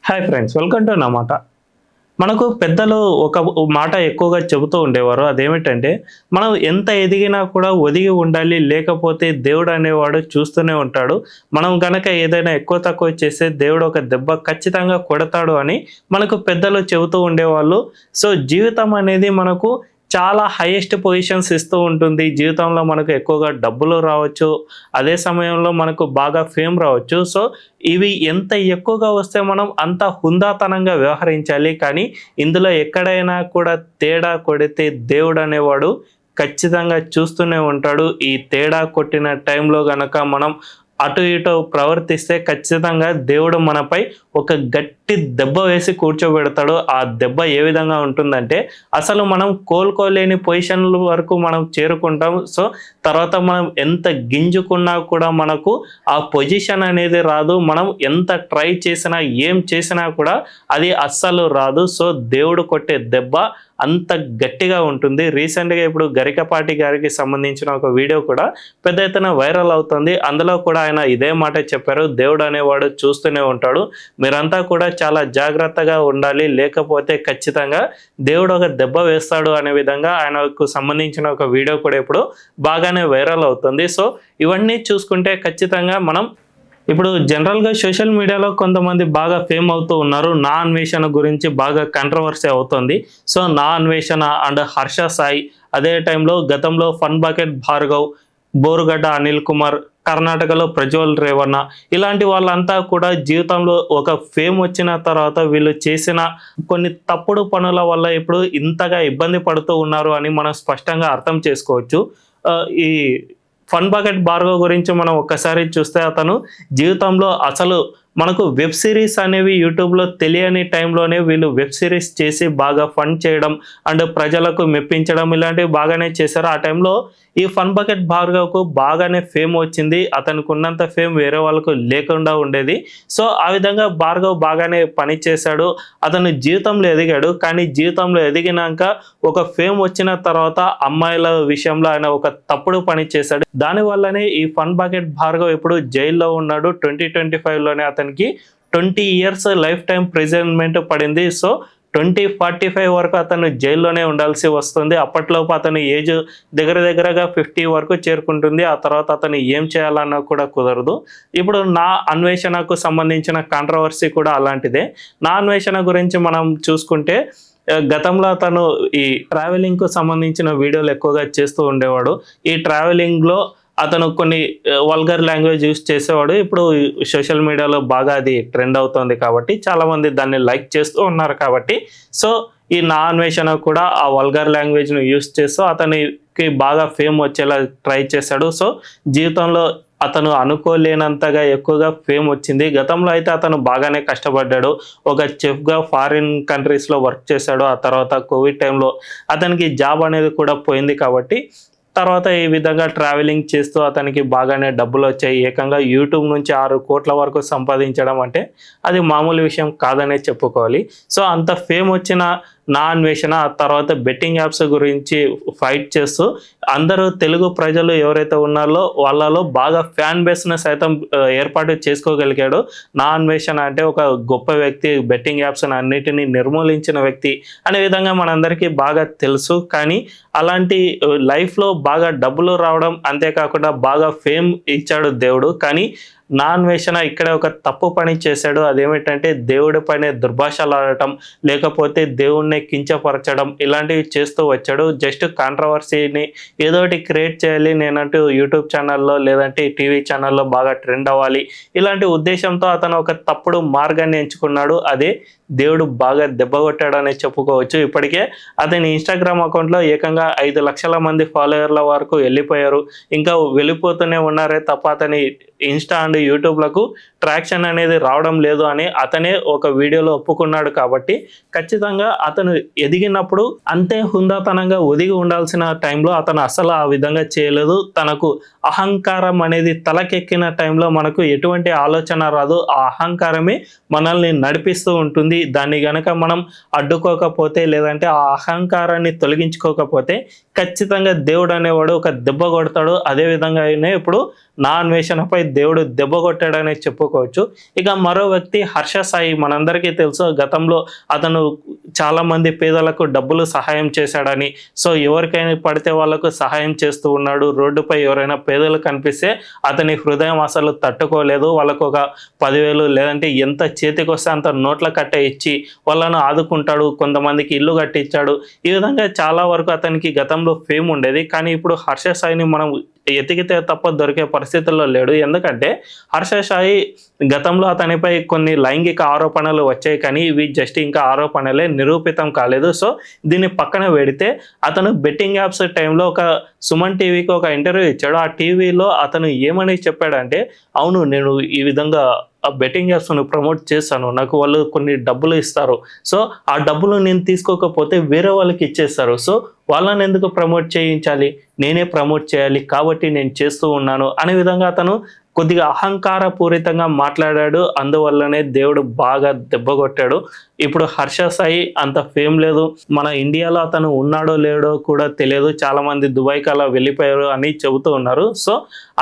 Hi friends, welcome to నా మాట. మనకు పెద్దలు ఒక మాట ఎక్కువగా చెబుతూ ఉండేవారు. అదేమిటంటే, మనం ఎంత ఎదిగినా కూడా ఒదిగి ఉండాలి, లేకపోతే దేవుడు అనేవాడు చూస్తూనే ఉంటాడు. మనం గనక ఏదైనా ఎక్కువ తక్కువ చేస్తే దేవుడు ఒక దెబ్బ ఖచ్చితంగా కొడతాడు అని మనకు పెద్దలు చెబుతూ ఉండేవాళ్ళు. సో జీవితం అనేది మనకు చాలా హైయెస్ట్ పొజిషన్స్ ఇస్తూ ఉంటుంది. జీవితంలో మనకు ఎక్కువగా డబ్బులు రావచ్చు, అదే సమయంలో మనకు బాగా ఫేమ్ రావచ్చు. సో ఇవి ఎంత ఎక్కువగా వస్తే మనం అంత హుందాతనంగా వ్యవహరించాలి. కానీ ఇందులో ఎక్కడైనా కూడా తేడా కొడితే దేవుడు అనేవాడు ఖచ్చితంగా చూస్తూనే ఉంటాడు. ఈ తేడా కొట్టిన టైంలో గనక మనం అటు ఇటు ప్రవర్తిస్తే ఖచ్చితంగా దేవుడు మనపై ఒక గట్టి దెబ్బ వేసి కూర్చోబెడతాడు. ఆ దెబ్బ ఏ విధంగా ఉంటుందంటే, అసలు మనం కోలుకోలేని పొజిషన్ల వరకు మనం చేరుకుంటాం. సో తర్వాత మనం ఎంత గింజుకున్నా కూడా మనకు ఆ పొజిషన్ అనేది రాదు. మనం ఎంత ట్రై చేసినా, ఏం చేసినా కూడా అది అస్సలు రాదు. సో దేవుడు కొట్టే దెబ్బ అంత గట్టిగా ఉంటుంది. రీసెంట్గా ఇప్పుడు గరికపాటి గారికి సంబంధించిన ఒక వీడియో కూడా పెద్ద ఎత్తున వైరల్ అవుతుంది. అందులో కూడా ఆయన ఇదే మాట చెప్పారు, దేవుడు అనేవాడు చూస్తూనే ఉంటాడు, మీరంతా కూడా చాలా జాగ్రత్తగా ఉండాలి, లేకపోతే ఖచ్చితంగా దేవుడు ఒక దెబ్బ వేస్తాడు అనే విధంగా ఆయనకు సంబంధించిన ఒక వీడియో కూడా ఇప్పుడు బాగానే వైరల్ అవుతుంది. సో ఇవన్నీ చూసుకుంటే ఖచ్చితంగా మనం ఇప్పుడు జనరల్గా సోషల్ మీడియాలో కొంతమంది బాగా ఫేమ్ అవుతూ ఉన్నారు. నా అన్వేషణ గురించి బాగా కంట్రవర్సీ అవుతుంది. సో నా అన్వేషణ అండ్ హర్ష సాయి, అదే టైంలో గతంలో ఫన్ బకెట్ భార్గవ్, బోరుగడ్డ అనిల్ కుమార్, కర్ణాటకలో ప్రజ్వల్ రేవణ, ఇలాంటి వాళ్ళంతా కూడా జీవితంలో ఒక ఫేమ్ వచ్చిన తర్వాత వీళ్ళు చేసిన కొన్ని తప్పుడు పనుల వల్ల ఇప్పుడు ఇంతగా ఇబ్బంది పడుతూ ఉన్నారు అని మనం స్పష్టంగా అర్థం చేసుకోవచ్చు. ఈ ఫన్ బకెట్ భార్గవ్ గురించి మనం ఒక్కసారి చూస్తే, అతను జీవితంలో అసలు మనకు వెబ్ సిరీస్ అనేవి యూట్యూబ్లో తెలియని టైంలోనే వీళ్ళు వెబ్ సిరీస్ చేసి బాగా ఫన్ చేయడం అండ్ ప్రజలకు మెప్పించడం ఇలాంటివి బాగానే చేశారు. ఆ టైంలో ఈ ఫన్ బకెట్ భార్గవ్కు బాగానే ఫేమ్ వచ్చింది. అతనికి ఉన్నంత ఫేమ్ వేరే వాళ్ళకు లేకుండా ఉండేది. సో ఆ విధంగా భార్గవ్ బాగానే పని చేశాడు. అతను జీవితంలో ఎదిగాడు. కానీ జీవితంలో ఎదిగినాక ఒక ఫేమ్ వచ్చిన తర్వాత అమ్మాయిల విషయంలో ఆయన ఒక తప్పుడు పని చేశాడు. దానివల్లనే ఈ ఫన్ బకెట్ భార్గవ్ ఇప్పుడు జైల్లో ఉన్నాడు. 2025లోనే అతనికి 20 years లైఫ్ టైం ప్రిజన్మెంట్ పడింది. సో 2045 వరకు అతను జైల్లోనే ఉండాల్సి వస్తుంది. అప్పట్లోపు అతని ఏజ్ దగ్గరగా 50 వరకు చేరుకుంటుంది. ఆ తర్వాత అతను ఏం చేయాలన్నా కూడా కుదరదు. ఇప్పుడు నా అన్వేషణకు సంబంధించిన కాంట్రవర్సీ కూడా అలాంటిదే. నా అన్వేషణ గురించి మనం చూసుకుంటే, గతంలో అతను ఈ ట్రావెలింగ్కు సంబంధించిన వీడియోలు ఎక్కువగా చేస్తూ ఉండేవాడు. ఈ ట్రావెలింగ్లో అతను కొన్ని వల్గర్ లాంగ్వేజ్ యూస్ చేసేవాడు. ఇప్పుడు సోషల్ మీడియాలో బాగా అది ట్రెండ్ అవుతుంది కాబట్టి చాలామంది దాన్ని లైక్ చేస్తూ ఉన్నారు కాబట్టి, సో ఈ నా అన్వేషణ కూడా ఆ వల్గర్ లాంగ్వేజ్ను యూస్ చేస్తూ అతనికి బాగా ఫేమ్ వచ్చేలా ట్రై చేశాడు. సో జీవితంలో అతను అనుకోలేనంతగా ఎక్కువగా ఫేమ్ వచ్చింది. గతంలో అయితే అతను బాగానే కష్టపడ్డాడు. ఒక చెఫ్గా ఫారిన్ కంట్రీస్లో వర్క్ చేశాడు. ఆ తర్వాత కోవిడ్ టైంలో అతనికి జాబ్ అనేది కూడా పోయింది కాబట్టి తర్వాత ఈ విధంగా ట్రావెలింగ్ చేస్తూ అతనికి బాగానే డబ్బులు వచ్చాయి. ఏకంగా యూట్యూబ్ నుంచి 6 కోట్ల వరకు సంపాదించడం అంటే అది మామూలు విషయం కాదనే చెప్పుకోవాలి. సో అంత ఫేమ్ వచ్చిన నా అన్వేషణ ఆ తర్వాత బెట్టింగ్ యాప్స్ గురించి ఫైట్ చేస్తూ అందరూ తెలుగు ప్రజలు ఎవరైతే ఉన్నారో వాళ్ళలో బాగా ఫ్యాన్ బేస్ను సైతం ఏర్పాటు చేసుకోగలిగాడు. నా అన్వేషణ అంటే ఒక గొప్ప వ్యక్తి, బెట్టింగ్ యాప్స్ అన్నిటినీ నిర్మూలించిన వ్యక్తి అనే విధంగా మనందరికీ బాగా తెలుసు. కానీ అలాంటి లైఫ్లో బాగా డబ్బులు రావడం, అంతేకాకుండా బాగా ఫేమ్ ఇచ్చాడు దేవుడు. కానీ నా అన్వేషణ ఇక్కడే ఒక తప్పు పని చేశాడు. అదేమిటంటే దేవుడి పైన దుర్భాషలు ఆడటం, లేకపోతే దేవుణ్ణి కించపరచడం ఇలాంటివి చేస్తూ వచ్చాడు. జస్ట్ కాంట్రవర్సీని ఏదోటి క్రియేట్ చేయాలి, నేనంటూ యూట్యూబ్ ఛానల్లో లేదంటే టీవీ ఛానల్లో బాగా ట్రెండ్ అవ్వాలి, ఇలాంటి ఉద్దేశంతో అతను ఒక తప్పుడు మార్గాన్ని ఎంచుకున్నాడు. అదే దేవుడు బాగా దెబ్బ కొట్టాడనే చెప్పుకోవచ్చు. ఇప్పటికే అతని ఇన్స్టాగ్రామ్ అకౌంట్లో ఏకంగా 5 లక్షల మంది ఫాలోయర్ల వరకు వెళ్ళిపోయారు. ఇంకా వెళ్ళిపోతూనే ఉన్నారే తప్ప అతని ఇన్స్టా అండ్ యూట్యూబ్లకు ట్రాక్షన్ అనేది రావడం లేదు అని అతనే ఒక వీడియోలో ఒప్పుకున్నాడు. కాబట్టి ఖచ్చితంగా అతను ఎదిగినప్పుడు అంతే హుందాతనంగా ఒదిగి ఉండాల్సిన టైంలో అతను అసలు ఆ విధంగా చేయలేదు. తనకు అహంకారం అనేది తలకెక్కిన టైంలో మనకు ఎటువంటి ఆలోచన రాదు. ఆ అహంకారమే మనల్ని నడిపిస్తూ ఉంటుంది. దాన్ని గనక మనం అడ్డుకోకపోతే, లేదంటే ఆ అహంకారాన్ని తొలగించుకోకపోతే ఖచ్చితంగా దేవుడు అనేవాడు ఒక దెబ్బ కొడతాడు. అదే విధంగానే ఇప్పుడు నా అన్వేషణపై దేవుడు దెబ్బ కొట్టాడనే చెప్పుకోవచ్చు. ఇక మరో వ్యక్తి హర్ష సాయి. మనందరికీ తెలుసు గతంలో అతను చాలా మంది పేదలకు డబ్బులు సహాయం చేశాడని. సో ఎవరికైనా పడితే వాళ్ళకు సహాయం చేస్తూ ఉన్నాడు. రోడ్డుపై ఎవరైనా పేదలు కనిపిస్తే అతని హృదయం అసలు తట్టుకోలేదు. వాళ్ళకు ఒక 10,000 లేదంటే ఎంత చేతికొస్తే అంత నోట్ల కట్ట ఇచ్చి వాళ్ళను ఆదుకుంటాడు. కొంతమందికి ఇల్లు కట్టించాడు. ఈ విధంగా చాలా వరకు అతనికి గతంలో ఫేమ్ ఉండేది. కానీ ఇప్పుడు హర్ష సాయిని మనం ఎతికితే తప్ప దొరికే పరిస్థితుల్లో లేడు. ఎందుకంటే హర్ష సాయి గతంలో అతనిపై కొన్ని లైంగిక ఆరోపణలు వచ్చాయి, కానీ ఇవి జస్ట్ ఇంకా ఆరోపణలే, నిరూపితం కాలేదు. సో దీన్ని పక్కన పెడితే అతను బెట్టింగ్ యాప్స్ టైంలో ఒక సుమన్ టీవీకి ఒక ఇంటర్వ్యూ ఇచ్చాడు. ఆ టీవీలో అతను ఏమని చెప్పాడంటే, అవును నేను ఈ విధంగా ఆ బెట్టింగ్ యాప్స్ను ప్రమోట్ చేస్తాను, నాకు వాళ్ళు కొన్ని డబ్బులు ఇస్తారు, సో ఆ డబ్బులు నేను తీసుకోకపోతే వేరే వాళ్ళకి ఇచ్చేస్తారు, సో వాళ్ళని ఎందుకు ప్రమోట్ చేయించాలి, నేనే ప్రమోట్ చేయాలి కాబట్టి నేను చేస్తూ ఉన్నాను అనే విధంగా అతను కొద్దిగా అహంకార పూరితంగా మాట్లాడాడు. అందువల్లనే దేవుడు బాగా దెబ్బ కొట్టాడు. ఇప్పుడు హర్ష సాయి అంత ఫేమ్ లేదు. మన ఇండియాలో అతను ఉన్నాడో లేడో కూడా తెలియదు. చాలా మంది దుబాయ్కి అలా వెళ్ళిపోయారు అని చెబుతూ ఉన్నారు. సో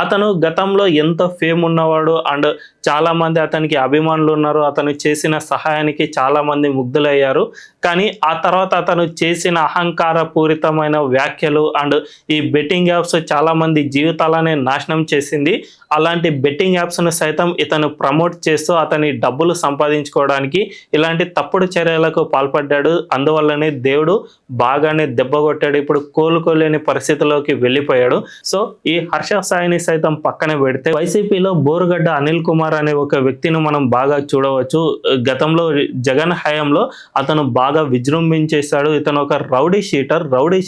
అతను గతంలో ఎంత ఫేమ్ ఉన్నవాడు అండ్ చాలా మంది అతనికి అభిమానులు ఉన్నారు. అతను చేసిన సహాయానికి చాలా మంది ముగ్ధులయ్యారు. కానీ ఆ తర్వాత అతను చేసిన అహంకార పూరితమైన వ్యాఖ్యలు అండ్ ఈ బెట్టింగ్ యాప్స్ చాలా మంది జీవితాలనే నాశనం చేసింది. అలాంటి బెట్టింగ్ యాప్స్ను సైతం ఇతను ప్రమోట్ చేస్తూ అతని డబ్బులు సంపాదించుకోవడానికి ఇలాంటి తప్పుడు చర్యలకు పాల్పడ్డాడు. అందువల్లనే దేవుడు బాగానే దెబ్బ కొట్టాడు. ఇప్పుడు కోలుకోలేని పరిస్థితిలోకి వెళ్ళిపోయాడు. సో ఈ హర్ష సాయిని సైతం పక్కన పెడితే వైసీపీలో బోరుగడ్డ అనిల్ కుమార్ అనే ఒక వ్యక్తిని మనం బాగా చూడవచ్చు. గతంలో జగన్ హయాంలో అతను బాగా విజృంభించేశాడు. ఇతను ఒక రౌడీ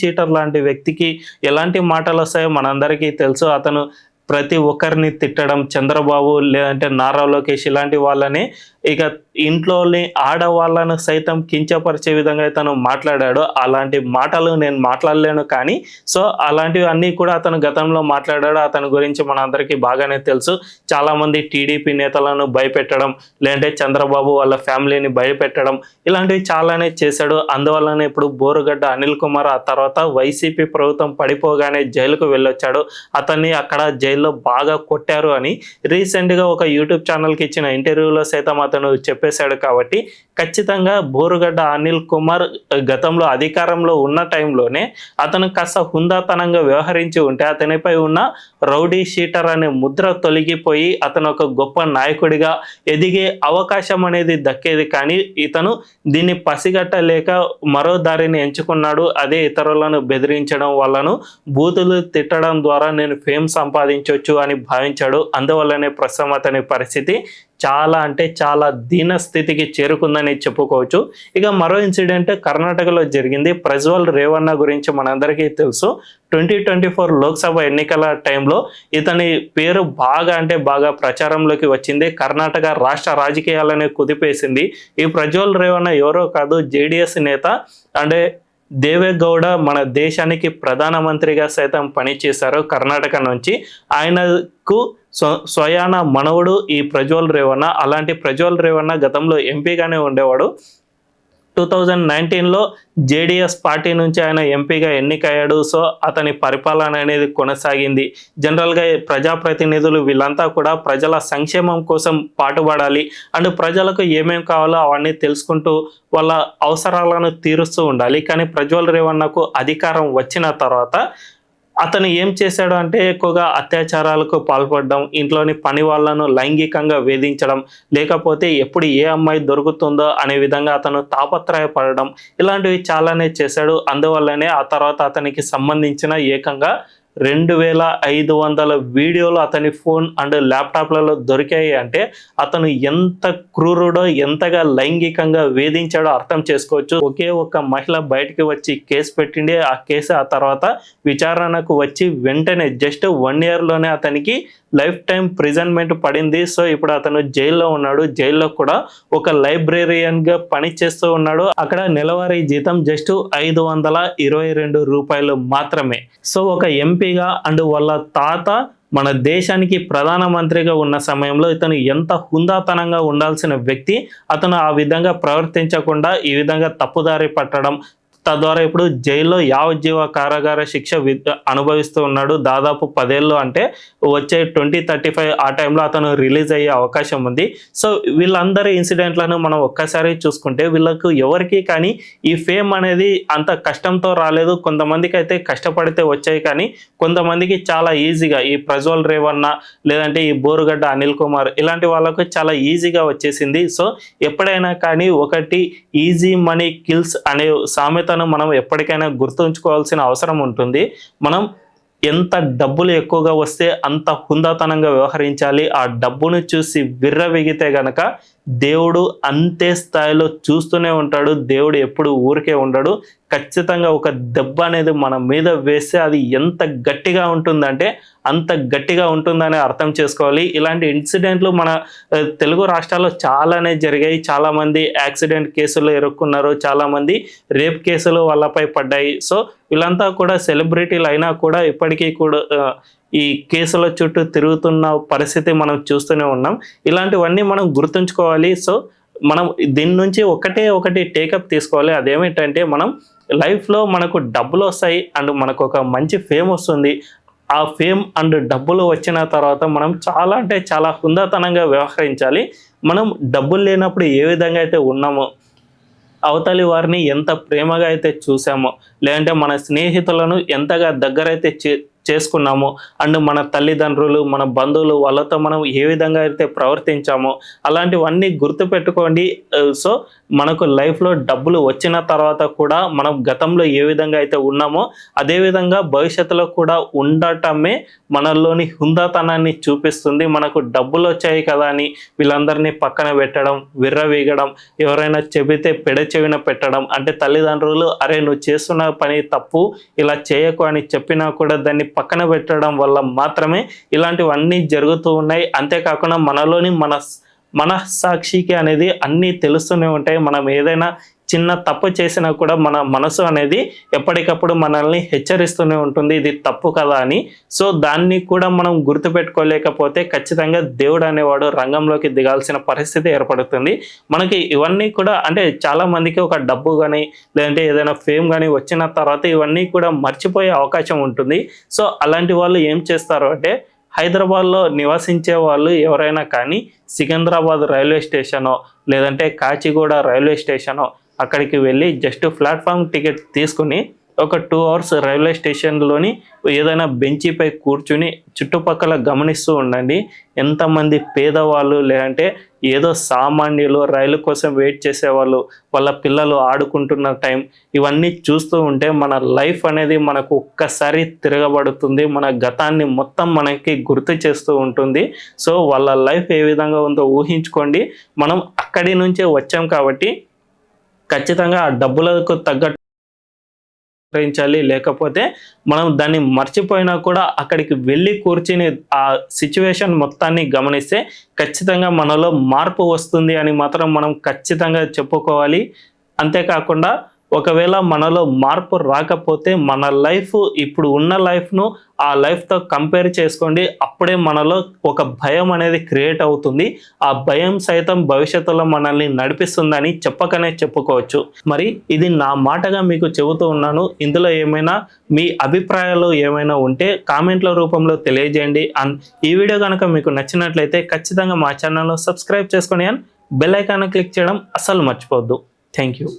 షీటర్ లాంటి వ్యక్తికి ఎలాంటి మాటలు వస్తాయో మనందరికీ తెలుసు. అతను ప్రతి ఒక్కరిని తిట్టడం, చంద్రబాబు లేదంటే నారా లోకేష్ ఇలాంటి వాళ్ళని, ఇక ఇంట్లోని ఆడవాళ్ళను సైతం కించపరిచే విధంగా తను మాట్లాడాడు. అలాంటి మాటలు నేను మాట్లాడలేను, కానీ సో అలాంటివి అన్నీ కూడా అతను గతంలో మాట్లాడాడు. అతని గురించి మనందరికీ బాగానే తెలుసు. చాలామంది టీడీపీ నేతలను భయపెట్టడం, లేదంటే చంద్రబాబు వాళ్ళ ఫ్యామిలీని భయపెట్టడం, ఇలాంటివి చాలానే చేశాడు. అందువల్లనే ఇప్పుడు బోరుగడ్డ అనిల్ కుమార్ ఆ తర్వాత వైసీపీ ప్రభుత్వం పడిపోగానే జైలుకు వెళ్ళొచ్చాడు. అతన్ని అక్కడ జైల్లో బాగా కొట్టారు అని రీసెంట్గా ఒక యూట్యూబ్ ఛానల్కి ఇచ్చిన ఇంటర్వ్యూలో సైతం అతను చెప్పేశాడు. కాబట్టి ఖచ్చితంగా బోరుగడ్డ అనిల్ కుమార్ గతంలో అధికారంలో ఉన్న టైంలోనే అతను కాస్త హుందాతనంగా వ్యవహరించి ఉంటే అతనిపై ఉన్న రౌడీ షీటర్ అనే ముద్ర తొలగిపోయి అతను ఒక గొప్ప నాయకుడిగా ఎదిగే అవకాశం అనేది దక్కేది. కానీ ఇతను దీన్ని పసిగట్టలేక మరో దారిని ఎంచుకున్నాడు. అదే ఇతరులను బెదిరించడం, వాళ్ళను బూతులు తిట్టడం ద్వారా నేను ఫేమ్ సంపాదించవచ్చు అని భావించాడు. అందువల్లనే ప్రస్తుతం అతని పరిస్థితి చాలా అంటే చాలా దీన స్థితికి చేరుకుందని చెప్పుకోవచ్చు. ఇక మరో ఇన్సిడెంట్ కర్ణాటకలో జరిగింది. ప్రజ్వల్ రేవಣ್ణ గురించి మనందరికీ తెలుసు. 2024 లోక్సభ ఎన్నికల టైంలో ఇతని పేరు బాగా అంటే బాగా ప్రచారంలోకి వచ్చింది. కర్ణాటక రాష్ట్ర రాజకీయాలనే కుదిపేసింది. ఈ ప్రజ్వల్ రేవಣ್ణ ఎవరో కాదు, జేడిఎస్ నేత. అంటే దేవేగౌడ మన దేశానికి ప్రధానమంత్రిగా సైతం పనిచేశారు కర్ణాటక నుంచి. ఆయనకు స్వయాన మనవడు ఈ ప్రజ్వల్ రేవಣ್ణ. అలాంటి ప్రజ్వల్ రేవಣ್ణ గతంలో ఎంపీగానే ఉండేవాడు. 2019లో జేడిఎస్ పార్టీ నుంచి ఆయన ఎంపీగా ఎన్నికయ్యాడు. సో అతని పరిపాలన అనేది కొనసాగింది. జనరల్గా ప్రజాప్రతినిధులు వీళ్ళంతా కూడా ప్రజల సంక్షేమం కోసం పాటుపడాలి అండ్ ప్రజలకు ఏమేమి కావాలో అవన్నీ తెలుసుకుంటూ వాళ్ళ అవసరాలను తీరుస్తూ ఉండాలి. కానీ ప్రజ్వల్ రేవಣ್ಣకు అధికారం వచ్చిన తర్వాత అతను ఏం చేశాడు అంటే ఎక్కువగా అత్యాచారాలకు పాల్పడడం, ఇంట్లోని పని వాళ్ళను లైంగికంగా వేధించడం, లేకపోతే ఎప్పుడు ఏ అమ్మాయి దొరుకుతుందో అనే విధంగా అతను తాపత్రయపడడం, ఇలాంటివి చాలానే చేశాడు. అందువల్లనే ఆ తర్వాత అతనికి సంబంధించిన ఏకంగా 2500 వీడియోలు అతని ఫోన్ అండ్ ల్యాప్టాప్లలో దొరికాయి. అంటే అతను ఎంత క్రూరుడో, ఎంతగా లైంగికంగా వేధించాడో అర్థం చేసుకోవచ్చు. ఒకే ఒక మహిళ బయటికి వచ్చి కేసు పెట్టిండి. ఆ కేసు ఆ తర్వాత విచారణకు వచ్చి వెంటనే జస్ట్ 1 ఇయర్లోనే అతనికి లైఫ్ టైం ప్రిజన్మెంట్ పడింది. సో ఇప్పుడు అతను జైల్లో ఉన్నాడు. జైల్లో కూడా ఒక లైబ్రేరియన్గా పనిచేస్తూ ఉన్నాడు. అక్కడ నెలవారీ జీతం జస్ట్ 522 రూపాయలు మాత్రమే. సో ఒక ఎంపీగా అండ్ వాళ్ళ తాత మన దేశానికి ప్రధానమంత్రిగా ఉన్న సమయంలో ఇతను ఎంత హుందాతనంగా ఉండాల్సిన వ్యక్తి, అతను ఆ విధంగా ప్రవర్తించకుండా ఈ విధంగా తప్పుదారి పట్టడం, తద్వారా ఇప్పుడు జైల్లో యావజ్జీవ కారాగార శిక్ష అనుభవిస్తూ ఉన్నాడు. దాదాపు 10 ఏళ్ళు, అంటే వచ్చే 2035 ఆ టైంలో అతను రిలీజ్ అయ్యే అవకాశం ఉంది. సో వీళ్ళందరి ఇన్సిడెంట్లను మనం ఒక్కసారి చూసుకుంటే వీళ్ళకు ఎవరికి కానీ ఈ ఫేమ్ అనేది అంత కష్టంతో రాలేదు. కొంతమందికి అయితే కష్టపడితే వచ్చాయి, కానీ కొంతమందికి చాలా ఈజీగా ఈ ప్రజ్వల్ రేవన్న లేదంటే ఈ బోరుగడ్డ అనిల్ కుమార్ ఇలాంటి వాళ్ళకు చాలా ఈజీగా వచ్చేసింది. సో ఎప్పుడైనా కానీ ఒకటి ఈజీ మనీ కిల్స్ అనే సామెతను మనం ఎప్పటికైనా గుర్తుంచుకోవాల్సిన అవసరం ఉంటుంది. మనం ఎంత డబ్బులు ఎక్కువగా వస్తే అంత హుందాతనంగా వ్యవహరించాలి. ఆ డబ్బును చూసి విర్రవీగితే గనక దేవుడు అంతే స్థాయిలో చూస్తూనే ఉంటాడు. దేవుడు ఎప్పుడు ఊరికే ఉండడు. ఖచ్చితంగా ఒక దెబ్బ అనేది మన మీద వేస్తే అది ఎంత గట్టిగా ఉంటుందంటే అంత గట్టిగా ఉంటుందని అర్థం చేసుకోవాలి. ఇలాంటి ఇన్సిడెంట్లు మన తెలుగు రాష్ట్రాల్లో చాలానే జరిగాయి. చాలామంది యాక్సిడెంట్ కేసులు ఇరుక్కున్నారు, చాలామంది రేప్ కేసులు వాళ్ళపై పడ్డాయి. సో వీళ్ళంతా కూడా సెలబ్రిటీలు అయినా కూడా ఇప్పటికీ కూడా ఈ కేసుల చుట్టూ తిరుగుతున్న పరిస్థితి మనం చూస్తూనే ఉన్నాం. ఇలాంటివన్నీ మనం గుర్తుంచుకోవాలి. సో మనం దీని నుంచి ఒకటి టేకప్ తీసుకోవాలి. అదేమిటంటే మనం లైఫ్లో మనకు డబ్బులు వస్తాయి అండ్ మనకు ఒక మంచి ఫేమ్ వస్తుంది. ఆ ఫేమ్ అండ్ డబ్బులు వచ్చిన తర్వాత మనం చాలా అంటే చాలా హుందాతనంగా వ్యవహరించాలి. మనం డబ్బులు లేనప్పుడు ఏ విధంగా అయితే ఉన్నామో, అవతలి వారిని ఎంత ప్రేమగా అయితే చూసామో, లేదంటే మన స్నేహితులను ఎంతగా దగ్గరైతే చేసుకున్నామో, అండ్ మన తల్లిదండ్రులు మన బంధువులు వాళ్ళతో మనం ఏ విధంగా అయితే ప్రవర్తించామో అలాంటివన్నీ గుర్తుపెట్టుకోండి. సో మనకు లైఫ్లో డబ్బులు వచ్చిన తర్వాత కూడా మనం గతంలో ఏ విధంగా అయితే ఉన్నామో అదేవిధంగా భవిష్యత్తులో కూడా ఉండటమే మనలోని హుందాతనాన్ని చూపిస్తుంది. మనకు డబ్బులు వచ్చాయి కదా అని వీళ్ళందరినీ పక్కన పెట్టడం, విర్రవీగడం, ఎవరైనా చెబితే చెవిన పెట్టడం, అంటే తల్లిదండ్రులు అరే నువ్వు చేస్తున్న పని తప్పు ఇలా చేయకు అని చెప్పినా కూడా దాన్ని పక్కన పెట్టడం వల్ల మాత్రమే ఇలాంటివన్నీ జరుగుతూ ఉన్నాయి. అంతేకాకుండా మనలోని మనస్సాక్షికి అనేది అన్నీ తెలుస్తూనే ఉంటాయి. మనం ఏదైనా చిన్న తప్పు చేసినా కూడా మన మనసు అనేది ఎప్పటికప్పుడు మనల్ని హెచ్చరిస్తూనే ఉంటుంది, ఇది తప్పు కదా అని. సో దాన్ని కూడా మనం గుర్తుపెట్టుకోలేకపోతే ఖచ్చితంగా దేవుడు అనేవాడు రంగంలోకి దిగాల్సిన పరిస్థితి ఏర్పడుతుంది. మనకి ఇవన్నీ కూడా అంటే చాలా మందికి ఒక డబ్బు కానీ లేదంటే ఏదైనా ఫేమ్ కానీ వచ్చిన తర్వాత ఇవన్నీ కూడా మర్చిపోయే అవకాశం ఉంటుంది. సో అలాంటి వాళ్ళు ఏం చేస్తారు అంటే హైదరాబాద్లో నివసించే వాళ్ళు ఎవరైనా కానీ సికింద్రాబాద్ రైల్వే స్టేషనో లేదంటే కాచిగూడ రైల్వే స్టేషనో అక్కడికి వెళ్ళి జస్ట్ ప్లాట్ఫామ్ టికెట్ తీసుకుని ఒక 2 hours రైల్వే స్టేషన్లోని ఏదైనా బెంచిపై కూర్చుని చుట్టుపక్కల గమనిస్తూ ఉండండి. ఎంతమంది పేదవాళ్ళు లేదంటే ఏదో సామాన్యులు రైలు కోసం వెయిట్ చేసేవాళ్ళు, వాళ్ళ పిల్లలు ఆడుకుంటున్న టైం, ఇవన్నీ చూస్తూ ఉంటే మన లైఫ్ అనేది మనకు ఒక్కసారి తిరగబడుతుంది. మన గతాన్ని మొత్తం మనకి గుర్తు చేస్తూ ఉంటుంది. సో వాళ్ళ లైఫ్ ఏ విధంగా ఉందో ఊహించుకోండి. మనం అక్కడి నుంచే వచ్చాం కాబట్టి ఖచ్చితంగా ఆ డబ్బులకు తగ్గట్టు లేకపోతే మనం దాన్ని మర్చిపోయినా కూడా అక్కడికి వెళ్ళి కూర్చుని ఆ సిచ్యువేషన్ మొత్తాన్ని గమనిస్తే ఖచ్చితంగా మనలో మార్పు వస్తుంది అని మాత్రం మనం ఖచ్చితంగా చెప్పుకోవాలి. అంతేకాకుండా ఒకవేళ మనలో మార్పు రాకపోతే మన లైఫ్ ఇప్పుడు ఉన్న లైఫ్ను ఆ లైఫ్తో కంపేర్ చేసుకోండి. అప్పుడే మనలో ఒక భయం అనేది క్రియేట్ అవుతుంది. ఆ భయం సైతం భవిష్యత్తులో మనల్ని నడిపిస్తుందని చెప్పకనే చెప్పుకోవచ్చు. మరి ఇది నా మాటగా మీకు చెబుతూ ఉన్నాను. ఇందులో ఏమైనా మీ అభిప్రాయాలు ఏమైనా ఉంటే కామెంట్ల రూపంలో తెలియజేయండి. అండ్ ఈ వీడియో కనుక మీకు నచ్చినట్లయితే ఖచ్చితంగా మా ఛానల్ను సబ్స్క్రైబ్ చేసుకొని అండ్ బెల్ ఐకాన్ క్లిక్ చేయడం అస్సలు మర్చిపోవద్దు. Thank you.